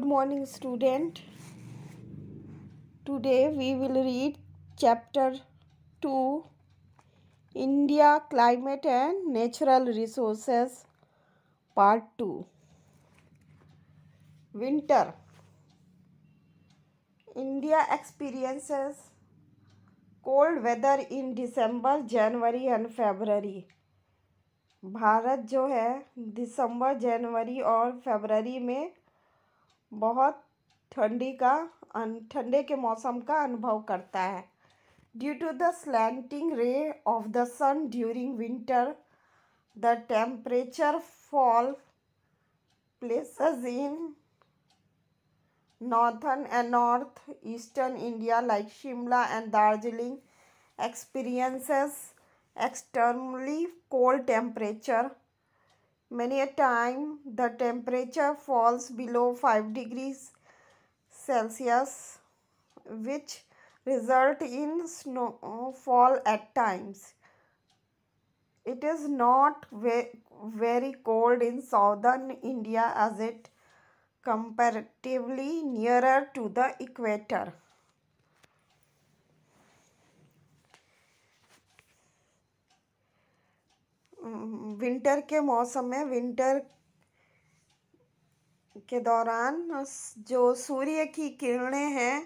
Good morning, student. Today we will read chapter 2, India Climate and Natural Resources, Part 2. Winter. India experiences cold weather in December, January and February. Bharat जो है दिसंबर, जनवरी और फरवरी में बहुत ठंडे के मौसम का अनुभव करता है. Due to the slanting ray of the sun during winter, the temperature fall places in northern and northeastern India like Shimla and Darjeeling experiences extremely cold temperature. Many a time the temperature falls below 5 degrees Celsius, which result in snowfall at times. It is not very cold in southern India as it comparatively nearer to the equator. Winter के मौसम में winter के दौरान जो सूर्य की किरणें हैं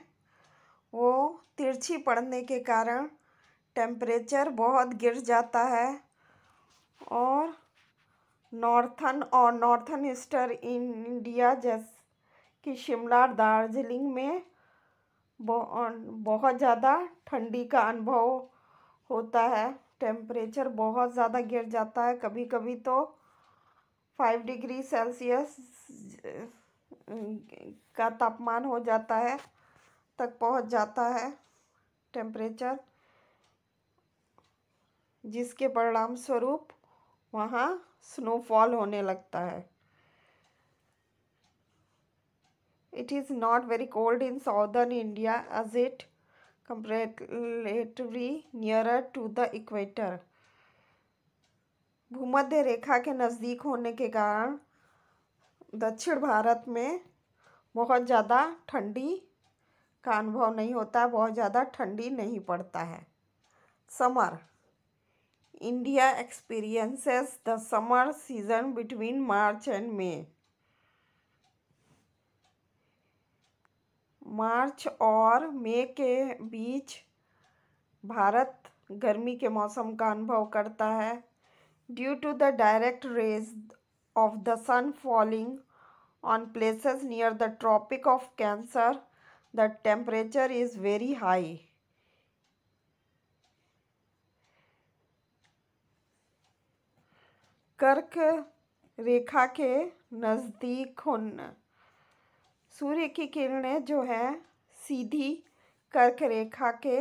वो तिरछी पड़ने के कारण टेम्परेचर बहुत गिर जाता है और नॉर्थन ईस्टर्न इंडिया जैसे कि शिमला और दार्जिलिंग में बहुत ज़्यादा ठंडी का अनुभव होता है. टेम्परेचर बहुत ज़्यादा गिर जाता है, कभी कभी तो 5 डिग्री सेल्सियस का तापमान हो जाता है तक पहुंच जाता है टेम्परेचर, जिसके परिणाम स्वरूप वहाँ स्नोफॉल होने लगता है. It is not very cold in southern India as it comparatively nearer to the equator. भूमध्य रेखा के नज़दीक होने के कारण दक्षिण भारत में बहुत ज़्यादा ठंडी का अनुभव नहीं होता, बहुत ज़्यादा ठंडी नहीं पड़ता है. Summer. India experiences the summer season between March and May. मार्च और मई के बीच भारत गर्मी के मौसम का अनुभव करता है. Due to the direct rays of the sun falling on places near the tropic of cancer, the temperature is very high. कर्क रेखा के नज़दीक होना. सूर्य की किरणें जो है सीधी कर्क रेखा के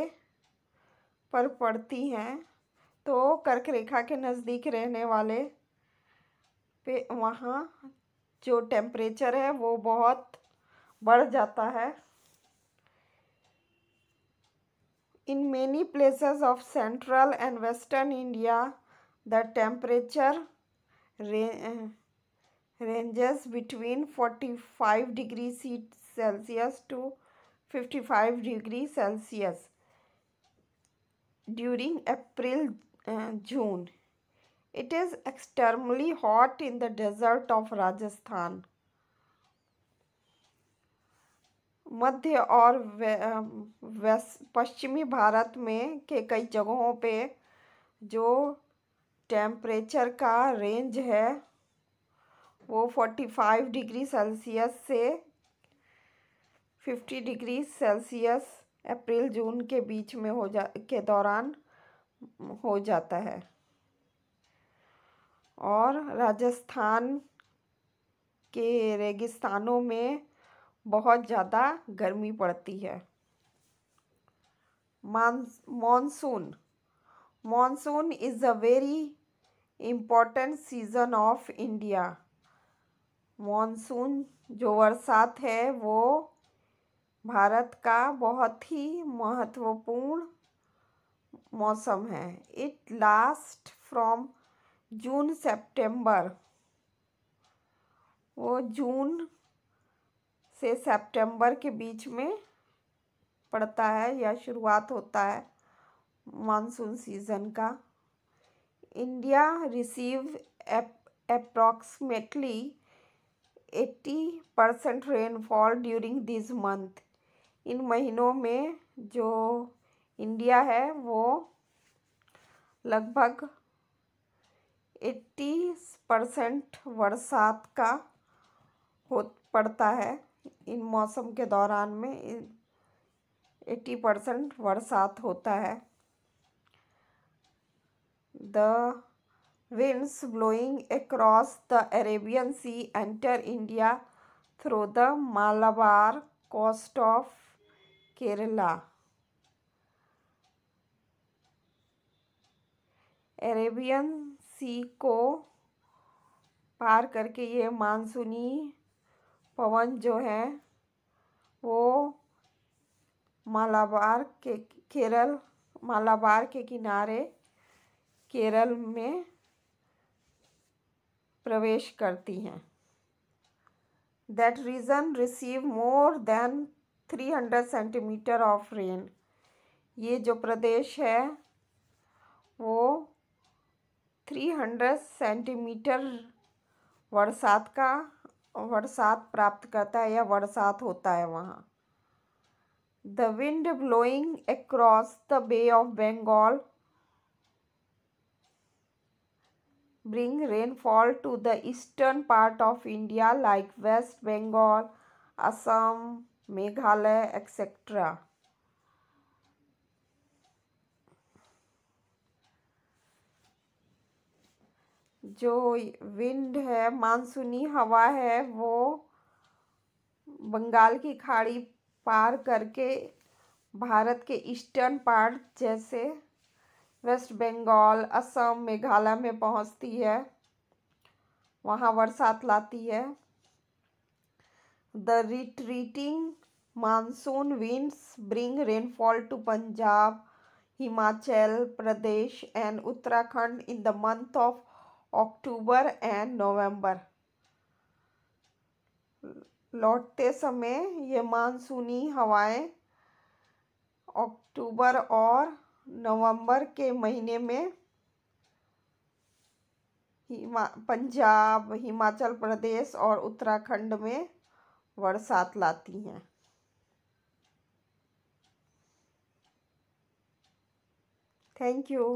पर पड़ती हैं, तो कर्क रेखा के नज़दीक रहने वाले पे वहाँ जो टेम्परेचर है वो बहुत बढ़ जाता है. In many places of central and western India the temperature ranges between 45 degrees Celsius to 55 degrees Celsius during April-June. It is extremely hot in the desert of Rajasthan. मध्य और पश्चिमी भारत में के कई जगहों पे जो टेम्परेचर का रेंज है वो 45 डिग्री सेल्सियस से 50 डिग्री सेल्सियस अप्रैल जून के बीच में के दौरान हो जाता है. और राजस्थान के रेगिस्तानों में बहुत ज़्यादा गर्मी पड़ती है. Monsoon. Monsoon is a very important season of India. Monsoon जो बरसात है वो भारत का बहुत ही महत्वपूर्ण मौसम है. इट लास्ट फ्रॉम जून सितंबर. वो जून से सितंबर के बीच में पड़ता है या शुरुआत होता है मानसून सीजन का। India receive approximately 80% rainfall during this month. इन महीनों में जो इंडिया है वो लगभग 80% बरसात का पड़ता है। इन मौसम के दौरान में 80% बरसात होता है। The winds blowing across the Arabian Sea enter India through the Malabar coast of Kerala. Arabian sea को पार करके ये मानसूनी पवन जो है वो मालाबार के किनारे केरल में प्रवेश करती हैं। That region receive more than 300 centimetre of rain. ये जो प्रदेश है वो 300 सेंटीमीटर वर्षात प्राप्त करता है या वर्षात होता है वहाँ। The wind blowing across the Bay of Bengal bring rainfall to the eastern part of India like West Bengal, Assam, Meghalaya, etc. जो विंड है, मानसूनी हवा है, वो बंगाल की खाड़ी पार करके भारत के ईस्टर्न पार्ट जैसे वेस्ट बंगाल, असम, मेघालय में पहुंचती है, वहाँ बरसात लाती है। The retreating monsoon winds bring rainfall to Punjab, Himachal Pradesh and Uttarakhand in the month of October and November. लौटते समय ये मानसूनी हवाएं अक्टूबर और नवंबर के महीने में पंजाब, हिमाचल प्रदेश और उत्तराखंड में बरसात लाती हैं। Thank you.